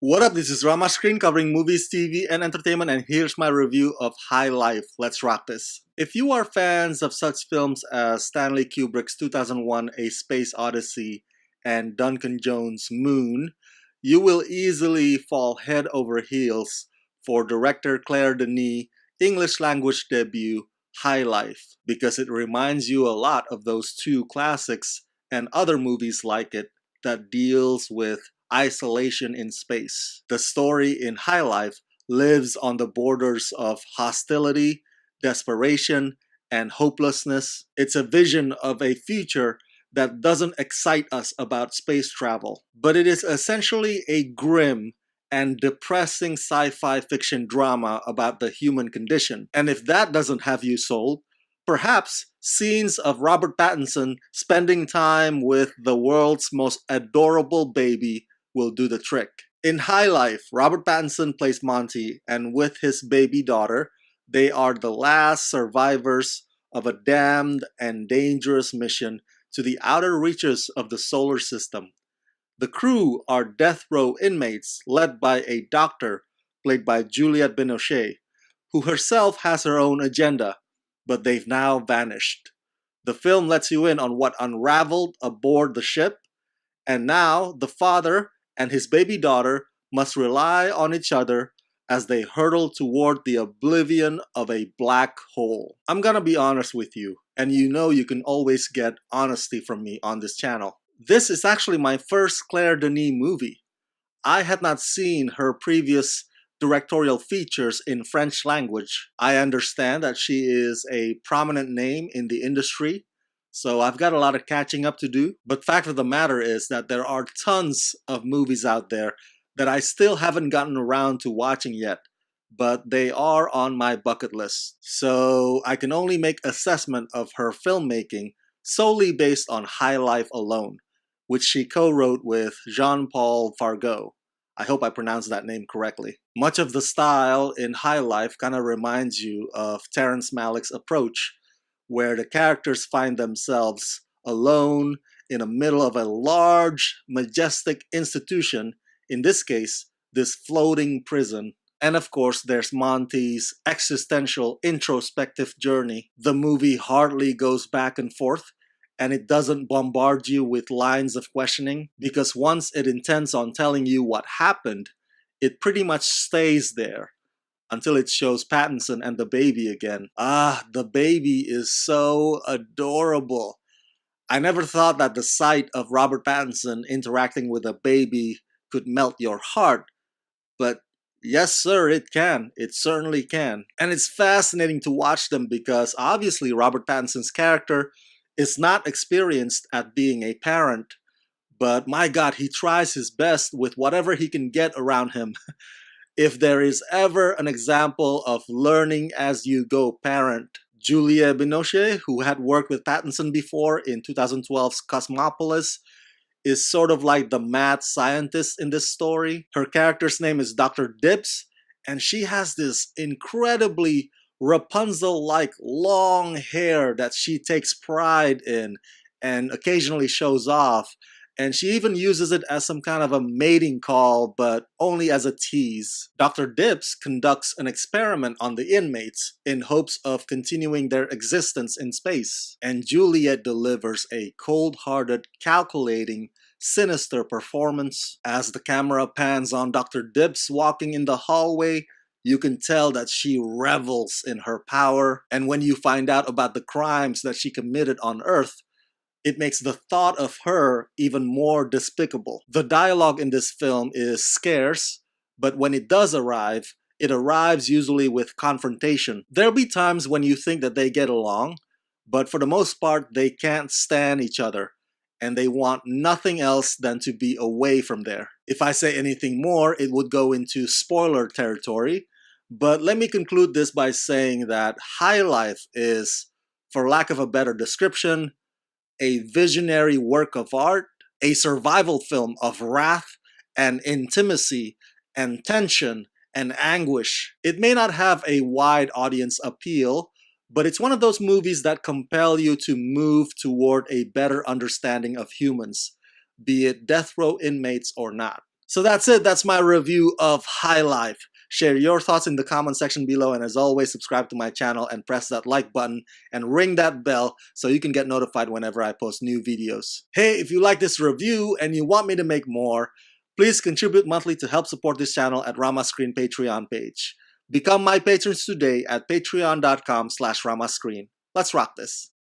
What up, this is Rama Screen covering movies, TV, and entertainment, and here's my review of High Life. Let's rock this. If you are fans of such films as Stanley Kubrick's 2001 A Space Odyssey and Duncan Jones' Moon, you will easily fall head over heels for director Claire Denis' English language debut, High Life, because it reminds you a lot of those two classics and other movies like it that deals with isolation in space. The story in High Life lives on the borders of hostility, desperation, and hopelessness. It's a vision of a future that doesn't excite us about space travel, but it is essentially a grim and depressing sci-fi fiction drama about the human condition. And if that doesn't have you sold, perhaps scenes of Robert Pattinson spending time with the world's most adorable baby will do the trick. In High Life, Robert Pattinson plays Monty, and with his baby daughter, they are the last survivors of a damned and dangerous mission to the outer reaches of the solar system. The crew are death row inmates led by a doctor played by Juliette Binoche, who herself has her own agenda, but they've now vanished. The film lets you in on what unraveled aboard the ship, and now the father and his baby daughter must rely on each other as they hurtle toward the oblivion of a black hole. I'm gonna be honest with you, and you know you can always get honesty from me on this channel. This is actually my first Claire Denis movie. I had not seen her previous directorial features in French language. I understand that she is a prominent name in the industry, so I've got a lot of catching up to do. But fact of the matter is that there are tons of movies out there that I still haven't gotten around to watching yet, but they are on my bucket list. So I can only make assessment of her filmmaking solely based on High Life alone, which she co-wrote with Jean-Paul Fargeau. I hope I pronounced that name correctly. Much of the style in High Life kind of reminds you of Terrence Malick's approach, where the characters find themselves alone in the middle of a large, majestic institution, in this case, this floating prison. And of course, there's Monty's existential, introspective journey. The movie hardly goes back and forth, and it doesn't bombard you with lines of questioning, because once it intends on telling you what happened, it pretty much stays there until it shows Pattinson and the baby again. Ah, the baby is so adorable. I never thought that the sight of Robert Pattinson interacting with a baby could melt your heart, but yes sir, it can. It certainly can. And it's fascinating to watch them because obviously Robert Pattinson's character is not experienced at being a parent, but my God, he tries his best with whatever he can get around him. If there is ever an example of learning as you go parent, Juliette Binoche, who had worked with Pattinson before in 2012's Cosmopolis, is sort of like the mad scientist in this story. Her character's name is Dr. Dibbs, and she has this incredibly Rapunzel-like long hair that she takes pride in and occasionally shows off. And she even uses it as some kind of a mating call, but only as a tease. Dr. Dibbs conducts an experiment on the inmates in hopes of continuing their existence in space. And Juliette delivers a cold-hearted, calculating, sinister performance. As the camera pans on Dr. Dibbs walking in the hallway, you can tell that she revels in her power. And when you find out about the crimes that she committed on Earth, it makes the thought of her even more despicable. The dialogue in this film is scarce, but when it does arrive, it arrives usually with confrontation. There'll be times when you think that they get along, but for the most part, they can't stand each other, and they want nothing else than to be away from there. If I say anything more, it would go into spoiler territory, but let me conclude this by saying that High Life is, for lack of a better description, a visionary work of art, a survival film of wrath and intimacy and tension and anguish. It may not have a wide audience appeal, but it's one of those movies that compel you to move toward a better understanding of humans, be it death row inmates or not. So that's it. That's my review of High Life. Share your thoughts in the comment section below, and as always, subscribe to my channel and press that like button and ring that bell so you can get notified whenever I post new videos. Hey, if you like this review and you want me to make more, please contribute monthly to help support this channel at Rama Screen Patreon page. Become my patrons today at patreon.com/ramascreen. Let's rock this.